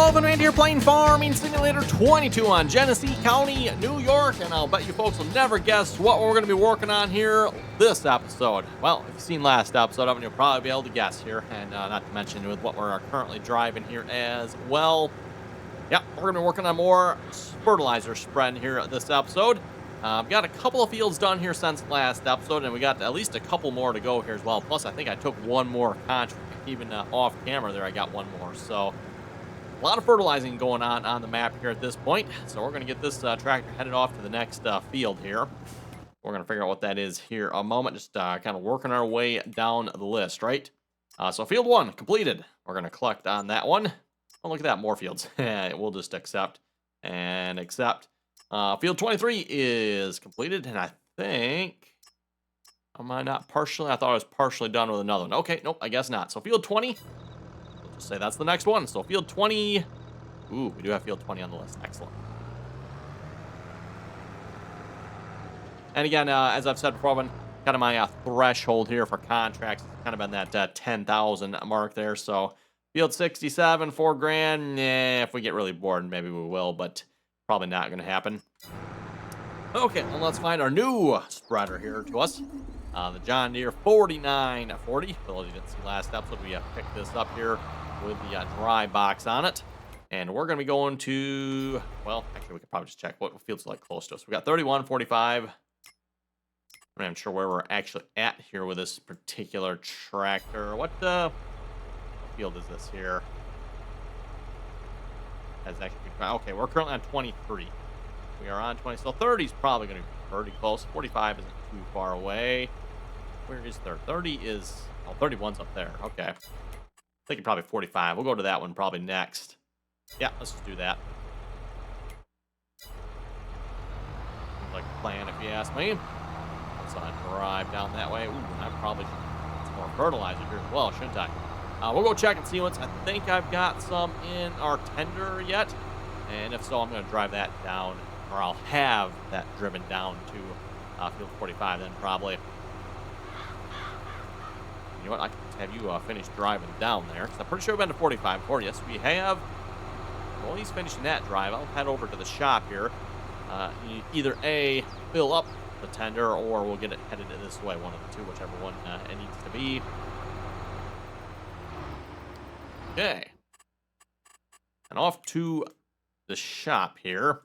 Logan Rand here playing Farming Simulator 22 on Genesee County, New York, and I'll bet you folks will never guess what we're going to be working on here this episode. Well, if you've seen last episode of it, you'll probably be able to guess here, and not to mention with what we're currently driving here as well. Yeah, we're going to be working on more fertilizer spread here this episode. I've got a couple of fields done here since last episode, and we got at least a couple more to go here as well. Plus, I think I took one more contract, even off camera there, I got one more, so a lot of fertilizing going on the map here at this point. So we're going to get this tractor headed off to the next field here. We're going to figure out what that is here in a moment. Just kind of working our way down the list, right? So field 1 completed. We're going to collect on that one. Oh, look at that, more fields. We'll just accept and accept. Field 23 is completed, and I think... Am I not partially? I thought I was partially done with another one. Okay, nope, I guess not. So field 20... say that's the next one. So field 20. Ooh, we do have field 20 on the list. Excellent. And again, as I've said before, kind of my threshold here for contracts has kind of been that 10,000 mark there. So field 67, $4 grand. Nah, if we get really bored, maybe we will, but probably not going to happen. Okay, well, let's find our new spreader here to us. The John Deere 4940. For those you didn't see last episode, we picked this up here with the dry box on it. And we're going to be going to, well, actually, we could probably just check what fields are like close to us. We got 3145. I'm not even sure where we're actually at here with this particular tractor. What field is this here? That's actually, okay, we're currently on 23. We are on 20, so 30 is probably going to be pretty close. 45 isn't too far away. Where is 30? 30 is, oh, 31's up there. Okay. Thinking probably 45. We'll go to that one probably next. Yeah, let's just do that. Seems like a plan, if you ask me. Let's drive down that way. Ooh, I probably should get some more fertilizer here as well, shouldn't I? We'll go check and see once. I think I've got some in our tender yet. And if so, I'm going to drive that down, or I'll have that driven down to field 45 then probably. You know what? I can have you finish driving down there, because I'm pretty sure we've been to 45 before. Yes, we have. Well, he's finishing that drive. I'll head over to the shop here. Either A, fill up the tender, or we'll get it headed this way, one of the two, whichever one it needs to be. Okay. And off to the shop here,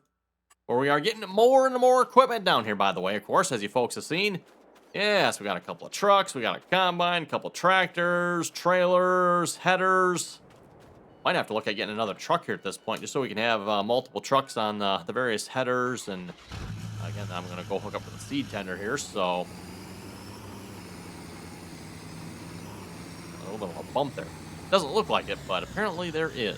where we are getting more and more equipment down here, by the way, of course, as you folks have seen. Yes, we got a couple of trucks, we got a combine, a couple of tractors, trailers, headers. Might have to look at getting another truck here at this point, just so we can have multiple trucks on the various headers. And again, I'm going to go hook up with the seed tender here, so a little bit of a bump there. Doesn't look like it, but apparently there is.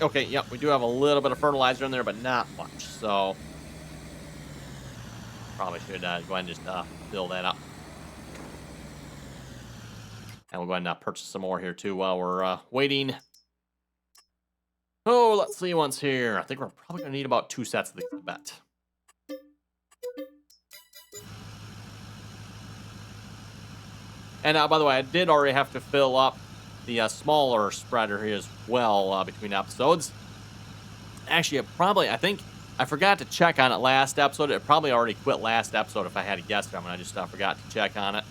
Okay, yep, we do have a little bit of fertilizer in there, but not much, so probably should go ahead and just fill that up. And we'll go ahead and purchase some more here, too, while we're waiting. Oh, let's see once here. I think we're probably going to need about 2 sets of these, I bet. And by the way, I did already have to fill up the smaller spreader here as well between episodes. Actually, I think I forgot to check on it last episode. It probably already quit last episode if I had to guess. I just forgot to check on it.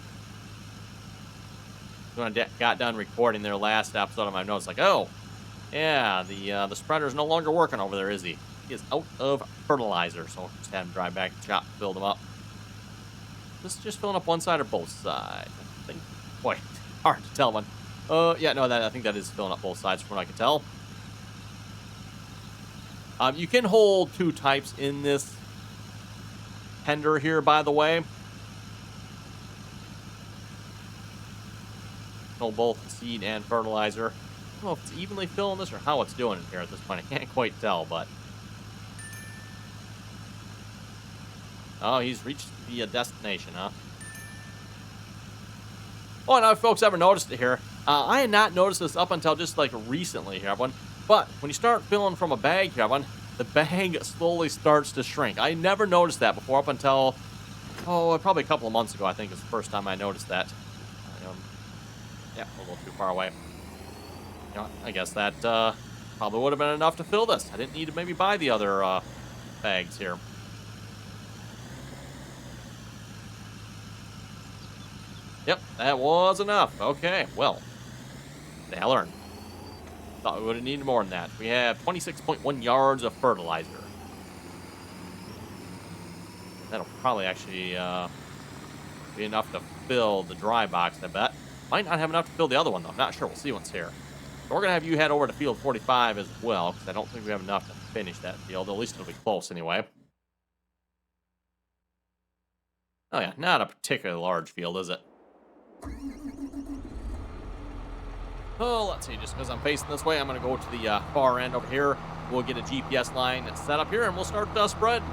When I got done recording their last episode on my notes, like, oh, yeah, the spreader is no longer working over there, is he? He is out of fertilizer, so I'll just have him drive back to the shop and fill them up. This is just filling up one side or both sides? I think, boy, hard to tell one. Yeah, no, I think that is filling up both sides from what I can tell. You can hold 2 types in this tender here, by the way. Hold both seed and fertilizer. I don't know if it's evenly filling this or how it's doing it here at this point. I can't quite tell, but... Oh, he's reached the destination, huh? Oh, and if folks ever noticed it here, I had not noticed this up until just like recently here, everyone. But when you start filling from a bag here, everyone, the bag slowly starts to shrink. I never noticed that before up until, probably a couple of months ago, I think is the first time I noticed that. Yeah, a little too far away. You know, I guess that probably would have been enough to fill this. I didn't need to maybe buy the other bags here. Yep, that was enough. Okay, well, I learned. Thought we would have needed more than that. We have 26.1 yards of fertilizer. That'll probably actually be enough to fill the dry box, I bet. Might not have enough to fill the other one, though. I'm not sure. We'll see once here. So we're going to have you head over to field 45 as well, because I don't think we have enough to finish that field. At least it'll be close anyway. Oh, yeah. Not a particularly large field, is it? Oh, let's see. Just because I'm facing this way, I'm going to go to the far end over here. We'll get a GPS line set up here, and we'll start spreading.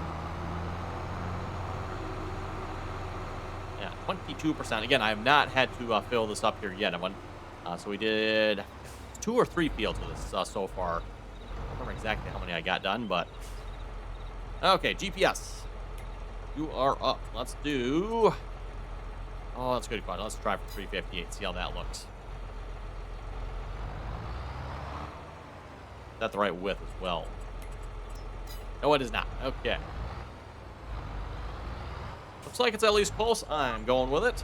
Yeah, 22%. Again, I have not had to fill this up here yet. So we did 2 or 3 fields with this so far. I don't remember exactly how many I got done, but... Okay, GPS. You are up. Let's do... Oh, that's good. Let's try for 358, see how that looks. Is that the right width as well? No, it is not. Okay. Looks like it's at least close. I'm going with it.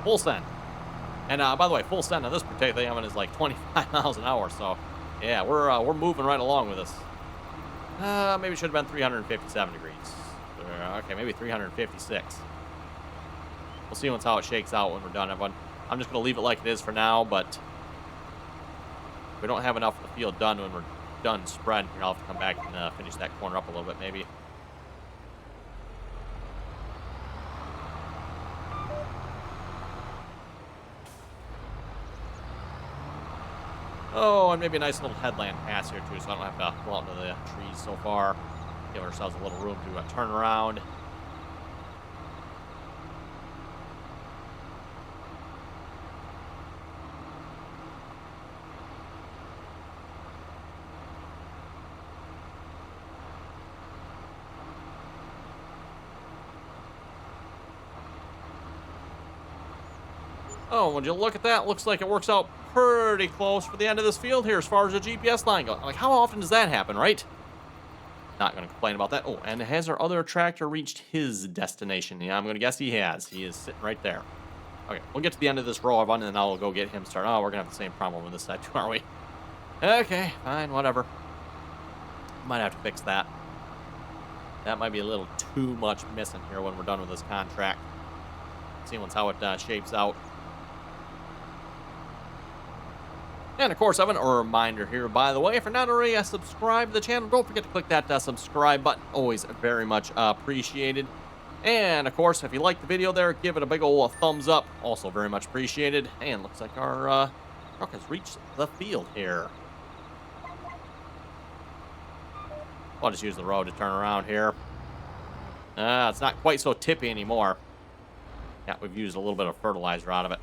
Full send. And by the way, full send on this particular thing is like 25 miles an hour. So, yeah, we're moving right along with this. Maybe it should have been 357 degrees. Okay, maybe 356. We'll see how it shakes out when we're done, everyone. I'm just going to leave it like it is for now, but we don't have enough of the field done when we're done spreading here. I'll have to come back and finish that corner up a little bit, maybe. Oh, and maybe a nice little headland pass here, too, so I don't have to go out into the trees so far. Give ourselves a little room to turn around. Oh, would you look at that? Looks like it works out pretty close for the end of this field here as far as the GPS line goes. Like, how often does that happen, right? Not going to complain about that. Oh, and has our other tractor reached his destination? Yeah, I'm going to guess he has. He is sitting right there. Okay, we'll get to the end of this row, and then I'll go get him started. Oh, we're going to have the same problem with this side, too, aren't we? Okay, fine, whatever. Might have to fix that. That might be a little too much missing here when we're done with this contract. See how it shapes out. And, of course, I have a reminder here, by the way, if you're not already subscribed to the channel, don't forget to click that subscribe button. Always very much appreciated. And, of course, if you like the video there, give it a big ol' thumbs up. Also very much appreciated. And looks like our truck has reached the field here. I'll just use the road to turn around here. It's not quite so tippy anymore. Yeah, we've used a little bit of fertilizer out of it.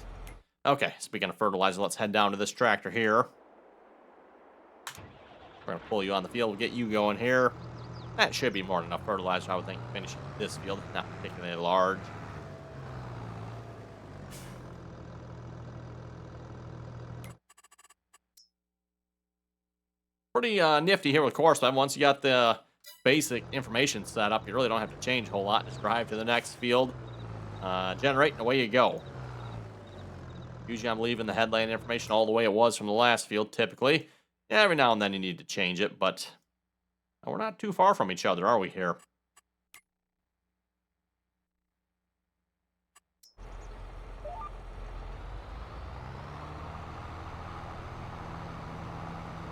Okay, speaking of fertilizer, let's head down to this tractor here. We're going to pull you on the field. We'll get you going here. That should be more than enough fertilizer, I would think, to finish this field. Not particularly large. Pretty nifty here with course time. Once you got the basic information set up, you really don't have to change a whole lot. Just drive to the next field, generate, and away you go. Usually I'm leaving the headland information all the way it was from the last field, typically. Yeah, every now and then you need to change it, but we're not too far from each other, are we here?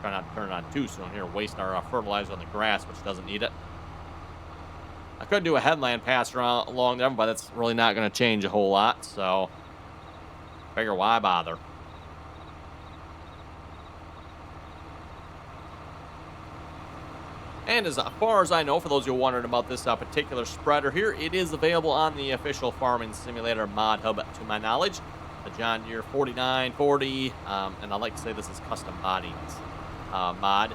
Try not to turn it on too soon here, waste our fertilizer on the grass, which doesn't need it. I could do a headland pass along there, but that's really not going to change a whole lot, so figure why bother. And as far as I know, for those of you wondering about this particular spreader here, it is available on the official Farming Simulator mod hub, to my knowledge. The John Deere 4940, and I like to say this is custom bodies. mod.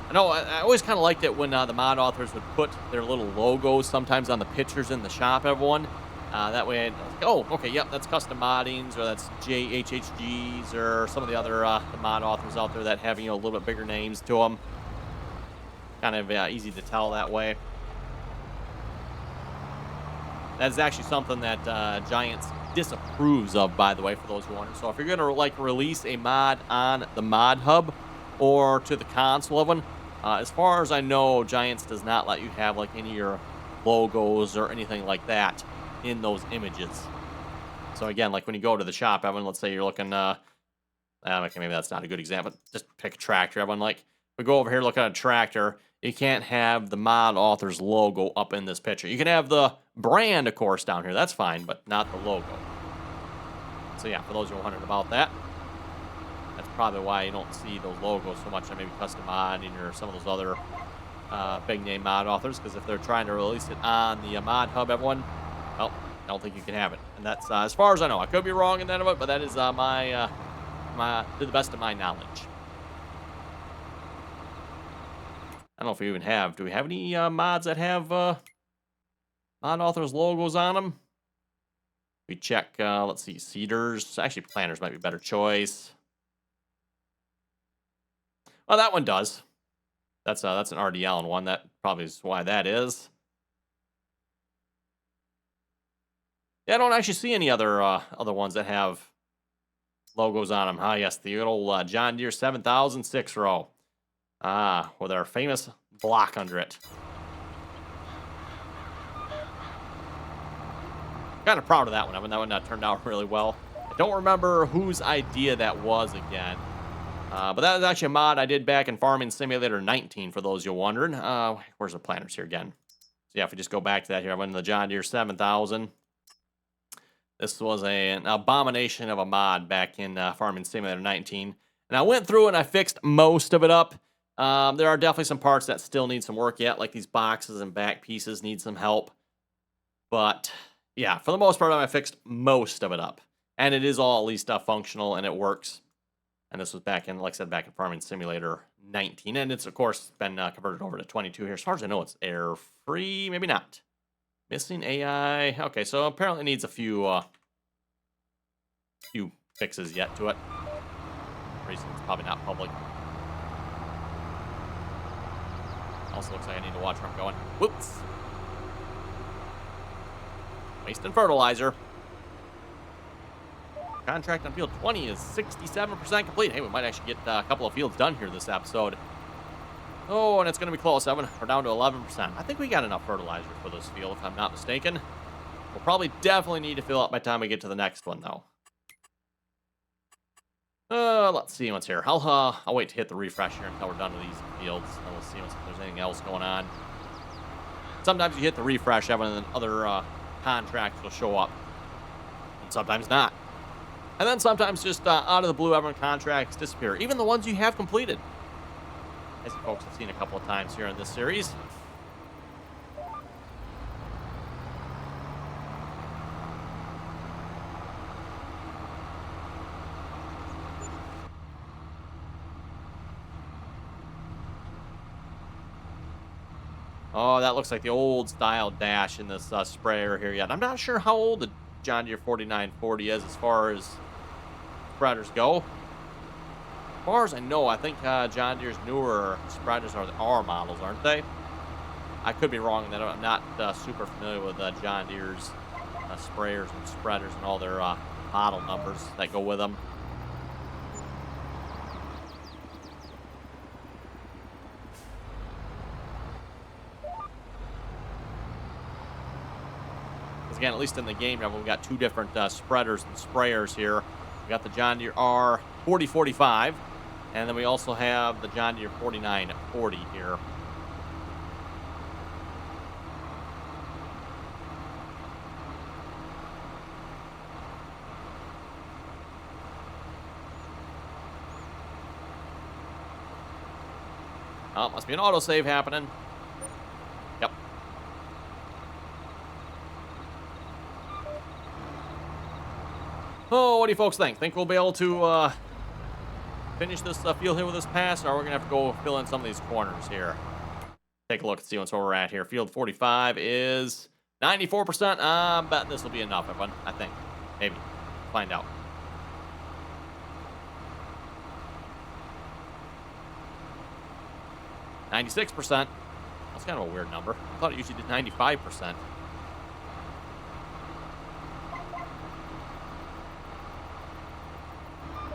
I know I always kind of liked it when the mod authors would put their little logos sometimes on the pictures in the shop, everyone. That way, I was like, oh, okay, yep, that's custom moddings, or that's JHHGs, or some of the other the mod authors out there that have, you know, a little bit bigger names to them. Kind of easy to tell that way. That is actually something that Giants disapproves of, by the way, for those who wonder. So if you're going to like release a mod on the mod hub or to the console of one, as far as I know, Giants does not let you have like any of your logos or anything like that in those images. So again, like when you go to the shop, Evan, let's say you're looking, okay, maybe that's not a good example. Just pick a tractor, Evan. Like we go over here, look at a tractor. You can't have the mod author's logo up in this picture. You can have the brand, of course, down here. That's fine, but not the logo. So yeah, for those who are wondering about that, that's probably why you don't see those logos so much on maybe custom modding or some of those other big name mod authors, because if they're trying to release it on the mod hub, everyone, well, I don't think you can have it. And that's as far as I know. I could be wrong in that of it, but that is my to the best of my knowledge. I don't know if we even have. Do we have any mods that have mod authors logos on them? We check. Let's see, Cedars. Actually, Planters might be a better choice. Oh, that one does. That's an RDAllen one. That probably is why that is. Yeah, I don't actually see any other ones that have logos on them. Ah, yes, the old John Deere 7000 6-row. With our famous block under it. Kind of proud of that one. I mean, that one turned out really well. I don't remember whose idea that was again. But that was actually a mod I did back in Farming Simulator 19, for those you're wondering. Where's the planters here again? So yeah, if we just go back to that here, I went to the John Deere 7000. This was an abomination of a mod back in Farming Simulator 19. And I went through and I fixed most of it up. There are definitely some parts that still need some work yet, like these boxes and back pieces need some help. But yeah, for the most part, I fixed most of it up. And it is all at least functional and it works. And this was back in, like I said, back in Farming Simulator 19. And it's, of course, been converted over to 22 here. As far as I know, it's error-free. Maybe not. Missing AI. Okay, so apparently it needs a few fixes yet to it. For reason it's probably not public. Also looks like I need to watch where I'm going. Whoops. Wasting fertilizer. Contract on field 20 is 67% complete. Hey, we might actually get a couple of fields done here this episode. Oh, and it's going to be close, Evan. We're down to 11%. I think we got enough fertilizer for this field, if I'm not mistaken. We'll probably definitely need to fill up by the time we get to the next one, though. Let's see what's here. I'll wait to hit the refresh here until we're done with these fields, and we'll see if there's anything else going on. Sometimes you hit the refresh, Evan, and then other contracts will show up, and sometimes not. And then sometimes just out of the blue, Evan, contracts disappear, even the ones you have completed. As you folks have seen a couple of times here in this series. Oh, that looks like the old style dash in this sprayer here yet. I'm not sure how old the John Deere 4940 is as far as spreaders go. As far as I know, I think John Deere's newer spreaders are the R models, aren't they? I could be wrong in that. I'm not super familiar with John Deere's sprayers and spreaders and all their model numbers that go with them. Again, at least in the game, we've got two different spreaders and sprayers here. We got the John Deere R 4045, and then we also have the John Deere 4940 here. Oh, must be an autosave happening. Yep. Oh, what do you folks think? Think we'll be able to finish this field here with this pass, or we're going to have to go fill in some of these corners here. Take a look and see where we're at here. Field 45 is 94%. I'm betting this will be enough, everyone. I think. Maybe. Find out. %. That's kind of a weird number. I thought it usually did 95%.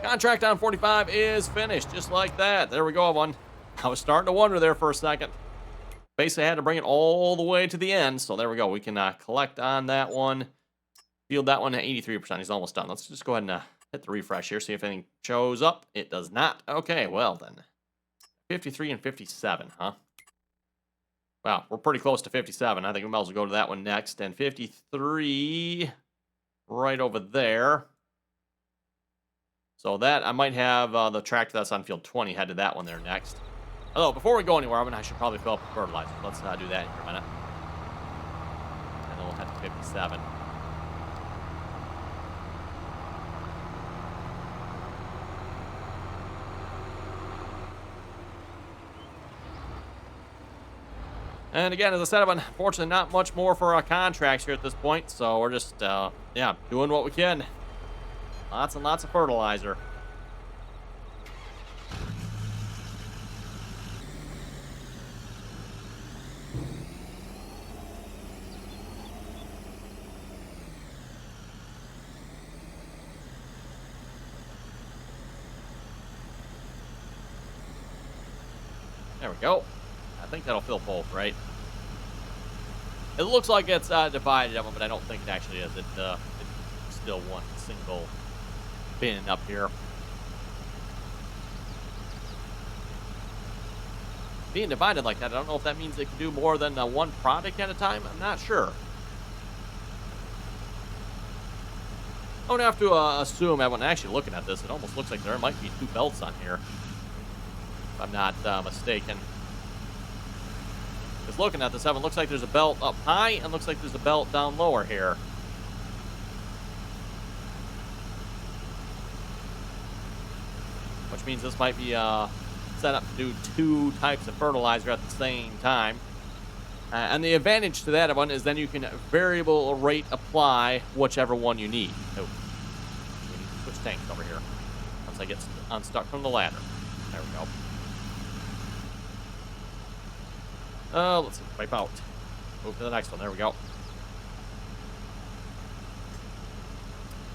Contract on 45 is finished, just like that. There we go, everyone. I was starting to wonder there for a second. Basically, I had to bring it all the way to the end. So there we go. We can collect on that one. Field that one at 83%. He's almost done. Let's just go ahead and hit the refresh here. See if anything shows up. It does not. Okay, well then. 53 and 57, huh? Wow, we're pretty close to 57. I think we might as well go to that one next. And 53 right over there. So that, I might have the tractor that's on field 20 head to that one there next. Although, before we go anywhere, I should probably fill up the fertilizer. Let's do that in a minute. And then we'll head to 57. And again, as I said, unfortunately, not much more for our contracts here at this point. So we're just, yeah, doing what we can. Lots and lots of fertilizer. There we go. I think that'll fill both, right? It looks like it's divided up, but I don't think it actually is. It's still one single bin up here. Being divided like that, I don't know if that means it can do more than one product at a time. I'm not sure. I would have to assume, when actually looking at this, it almost looks like there might be two belts on here. If I'm not mistaken. Because looking at this, Evan, looks like there's a belt up high and looks like there's a belt down lower here. Which means this might be set up to do two types of fertilizer at the same time. And the advantage to that one is then you can variable rate apply whichever one you need. Oh, we need to switch tanks over here once I get unstuck from the ladder. There we go. Let's see, wipe out. Move to the next one. There we go.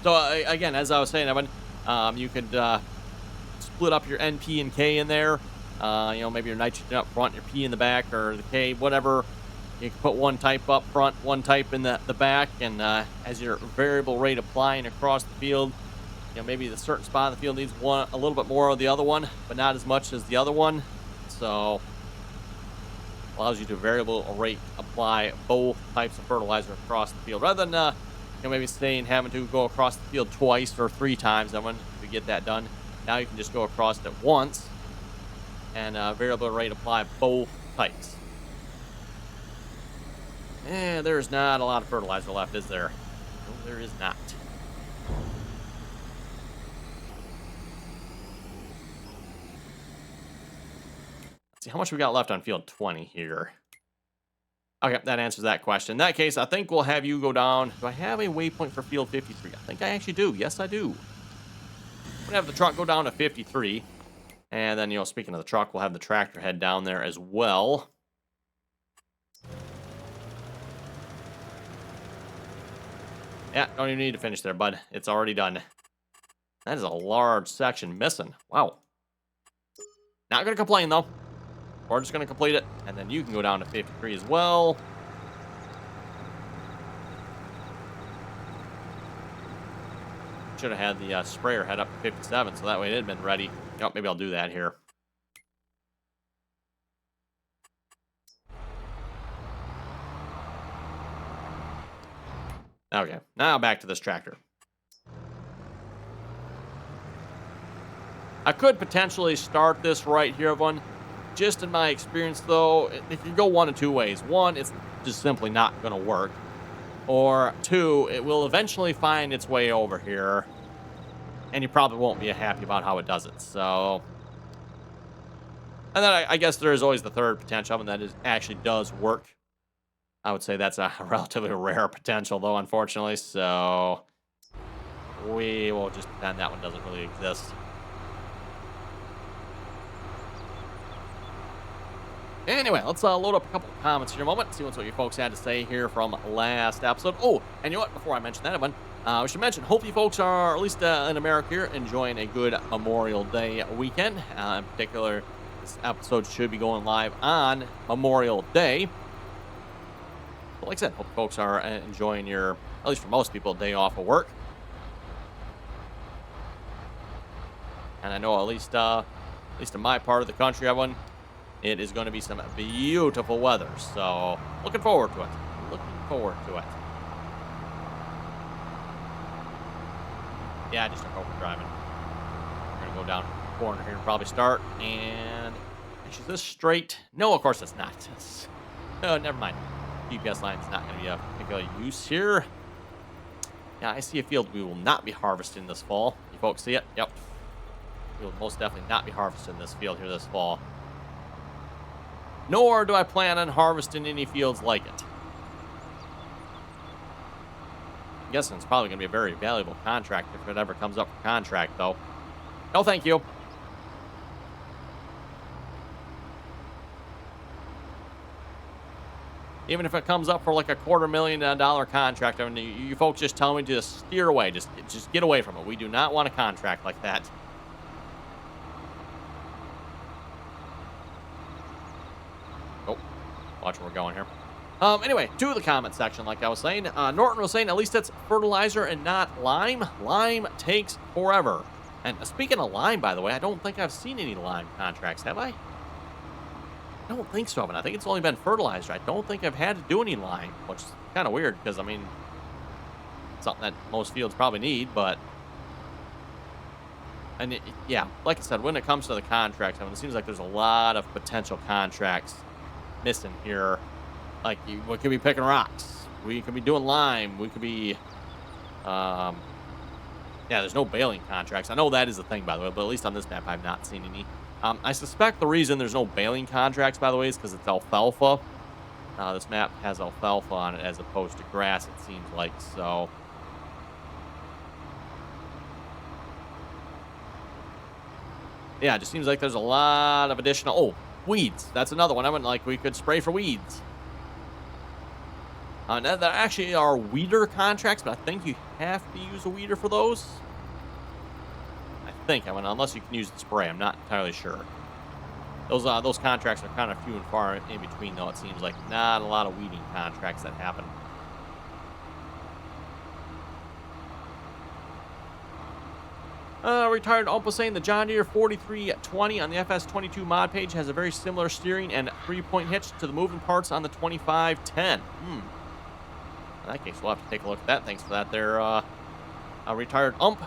So again, as I was saying, Evan, you could split up your N, P, and K in there. You know, maybe your nitrogen up front, your P in the back, or the K, whatever. You can put one type up front, one type in the back, and as your variable rate applying across the field, you know, maybe the certain spot of the field needs a little bit more of the other one, but not as much as the other one. So allows you to variable rate apply both types of fertilizer across the field, rather than you know, maybe having to go across the field twice or three times. Then when we get that done, now you can just go across it once and variable rate apply both types. And there's not a lot of fertilizer left, is there? No, there is not. Let's see how much we got left on field 20 here. Okay, that answers that question. In that case, I think we'll have you go down. Do I have a waypoint for field 53? I think I actually do. Yes, I do. I'm gonna have the truck go down to 53. And then, you know, speaking of the truck, we'll have the tractor head down there as well. Yeah, don't even need to finish there, bud. It's already done. That is a large section missing. Wow. Not going to complain, though. We're just going to complete it, and then you can go down to 53 as well. Should have had the sprayer head up to 57, so that way it had been ready. Yep, maybe I'll do that here. Okay, now back to this tractor. I could potentially start this right here, everyone. Just in my experience, though, it can go one of two ways. One, it's just simply not going to work. Or two, it will eventually find its way over here. and you probably won't be happy about how it does it. So, and then I guess there is always the third potential, and that is actually does work. I would say that's a relatively rare potential, though, unfortunately. So we will just pretend that one doesn't really exist. Anyway, let's load up a couple of comments here in a moment, see what you folks had to say here from last episode. Oh, and you know what? Before I mention that one, we should mention, hope you folks are, at least in America here, enjoying a good Memorial Day weekend. In particular, this episode should be going live on Memorial Day. But like I said, hope folks are enjoying your, at least for most people, day off of work. And I know at least in my part of the country, everyone, it is going to be some beautiful weather. So looking forward to it. Looking forward to it. Yeah, I just took over driving. We're going to go down the corner here and probably start. And is this straight? No, of course it's not. Oh, never mind. GPS line is not going to be of particular use here. Yeah, I see a field we will not be harvesting this fall. You folks see it? Yep. We will most definitely not be harvesting this field here this fall. Nor do I plan on harvesting any fields like it. I'm guessing it's probably going to be a very valuable contract if it ever comes up for contract, though. No, thank you. Even if it comes up for like a $250,000 contract, I mean, you folks just tell me to steer away. Just get away from it. We do not want a contract like that. Oh, watch where we're going here. Anyway, to the comment section, like I was saying. Norton was saying, at least it's fertilizer and not lime. Lime takes forever. And speaking of lime, by the way, I don't think I've seen any lime contracts, have I? I don't think so, but I think it's only been fertilizer. I don't think I've had to do any lime, which is kind of weird because, I mean, it's something that most fields probably need, but... And, yeah, like I said, when it comes to the contracts, I mean, it seems like there's a lot of potential contracts missing here. Like, we could be picking rocks. We could be doing lime. We could be... yeah, there's no baling contracts. I know that is a thing, by the way, but at least on this map, I've not seen any. I suspect the reason there's no baling contracts, by the way, is because it's alfalfa. This map has alfalfa on it as opposed to grass, it seems like, so... Yeah, it just seems like there's a lot of additional... Oh, weeds. That's another one. I went like we could spray for weeds. There actually are weeder contracts, but I think you have to use a weeder for those. I mean, unless you can use the spray, I'm not entirely sure. Those contracts are kind of few and far in between, though. It seems like not a lot of weeding contracts that happen. Retired Umpa saying the John Deere 4320 on the FS22 mod page has a very similar steering and 3-point hitch to the moving parts on the 2510. In that case, we'll have to take a look at that. Thanks for that there, Retired Ump.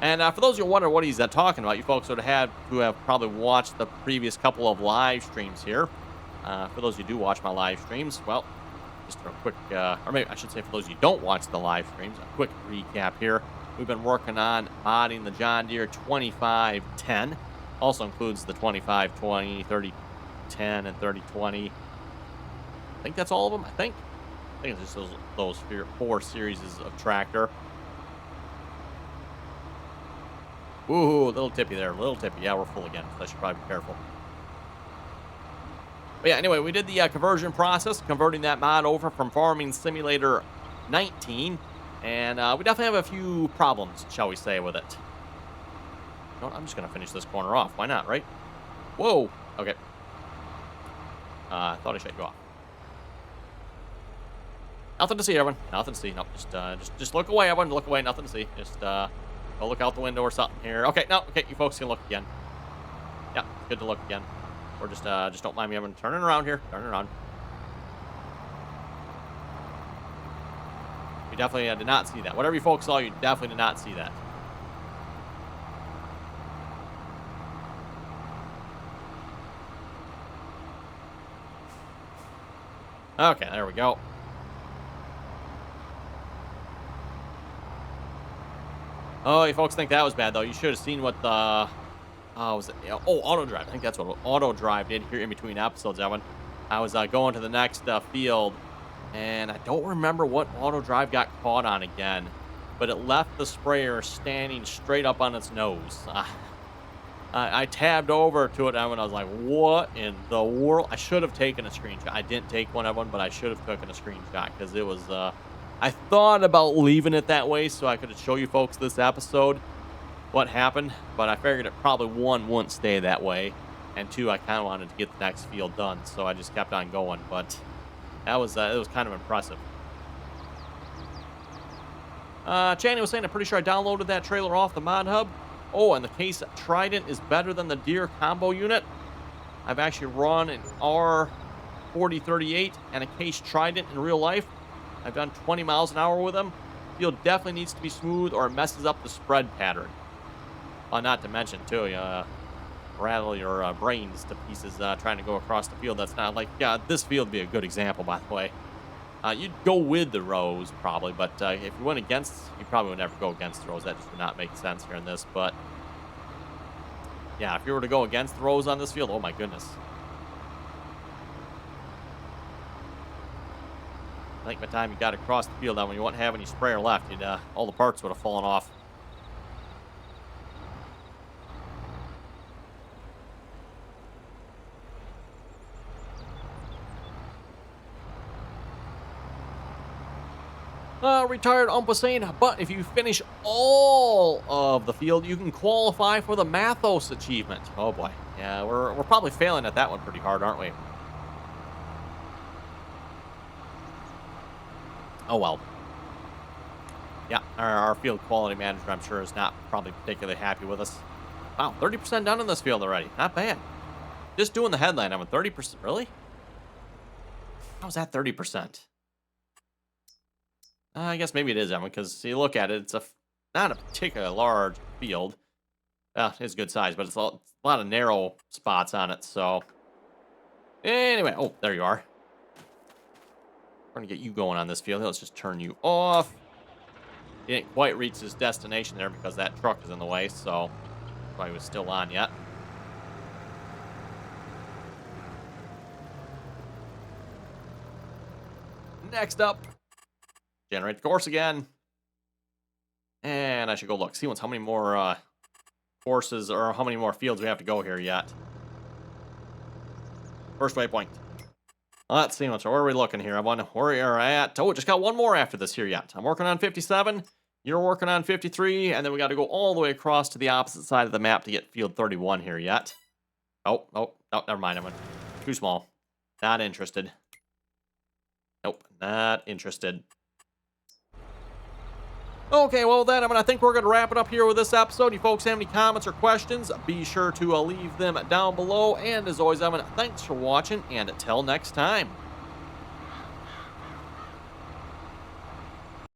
And for those of you who wonder what he's talking about, you folks would have who have probably watched the previous couple of live streams here. For those of you who do watch my live streams, well, just a quick, or maybe I should say for those of you who don't watch the live streams, a quick recap here. We've been working on modding the John Deere 2510. Also includes the 2520, 3010, and 3020. I think that's all of them, I think it's just those 4 series of tractor. Ooh, a little tippy there, a little tippy. Yeah, we're full again, so I should probably be careful. But yeah, anyway, we did the conversion process, converting that mod over from Farming Simulator 19. And we definitely have a few problems, shall we say, with it. You know what, I'm just going to finish this corner off. Why not, right? Whoa. Okay. I thought I shut you off. Nothing to see, everyone. Nothing to see. Nope. Just look away, everyone. Look away. Nothing to see. Just go look out the window or something here. Okay. No. Okay. You folks can look again. Yeah. Good to look again. Or just don't mind me. I'm turning around here. Turning around. You definitely did not see that. Whatever you folks saw, you definitely did not see that. Okay, there we go. Oh, you folks think that was bad, though. You should have seen what the... was it? Oh, auto drive. I think that's what auto drive did here in between episodes, Evan. I was going to the next field, and I don't remember what auto drive got caught on again, but it left the sprayer standing straight up on its nose. I tabbed over to it, Evan. I was like, what in the world? I should have taken a screenshot. I didn't take one, Evan, but I should have taken a screenshot because it was... I thought about leaving it that way so I could show you folks this episode what happened, but I figured it probably, one, wouldn't stay that way, and two, I kind of wanted to get the next field done, so I just kept on going, but that was it was kind of impressive. Channy was saying, I'm pretty sure I downloaded that trailer off the mod hub. Oh, and the case Trident is better than the Deer combo unit. I've actually run an R4038 and a case Trident in real life. I've done 20 miles an hour with them. Field definitely needs to be smooth or it messes up the spread pattern. Not to mention, too, rattle your brains to pieces trying to go across the field. That's not like, this field would be a good example, by the way. You'd go with the rows, probably, but if you went against, you probably would never go against the rows. That just would not make sense here in this, but yeah, if you were to go against the rows on this field, oh my goodness. I think by the time you got across the field, when you wouldn't have any sprayer left, you'd, all the parts would have fallen off. Retired ump was saying, but if you finish all of the field, you can qualify for the Mathos achievement. Oh boy, yeah, we're probably failing at that one pretty hard, aren't we? Oh well. Yeah, our field quality manager, I'm sure, is not probably particularly happy with us. Wow, 30% done in this field already. Not bad. Just doing the headline, I'm at 30%. Really? How's that 30%? I guess maybe it is, Evan, because you look at it, it's not a particularly large field. It's good size, but it's a lot of narrow spots on it, so... Anyway, oh, there you are. We're going to get you going on this field. Let's just turn you off. He didn't quite reach his destination there because that truck is in the way, so... Probably was still on yet. Next up... Generate the course again. And I should go look. See how many more courses or how many more fields we have to go here yet. First waypoint. Let's see. So where are we looking here? I wonder where we are at. Oh, just got one more after this here yet. I'm working on 57. You're working on 53. And then we got to go all the way across to the opposite side of the map to get field 31 here yet. Oh, never mind. I'm too small. Not interested. Nope, not interested. Okay, well then, I think we're going to wrap it up here with this episode. You folks have any comments or questions, be sure to leave them down below. And as always, thanks for watching, and until next time.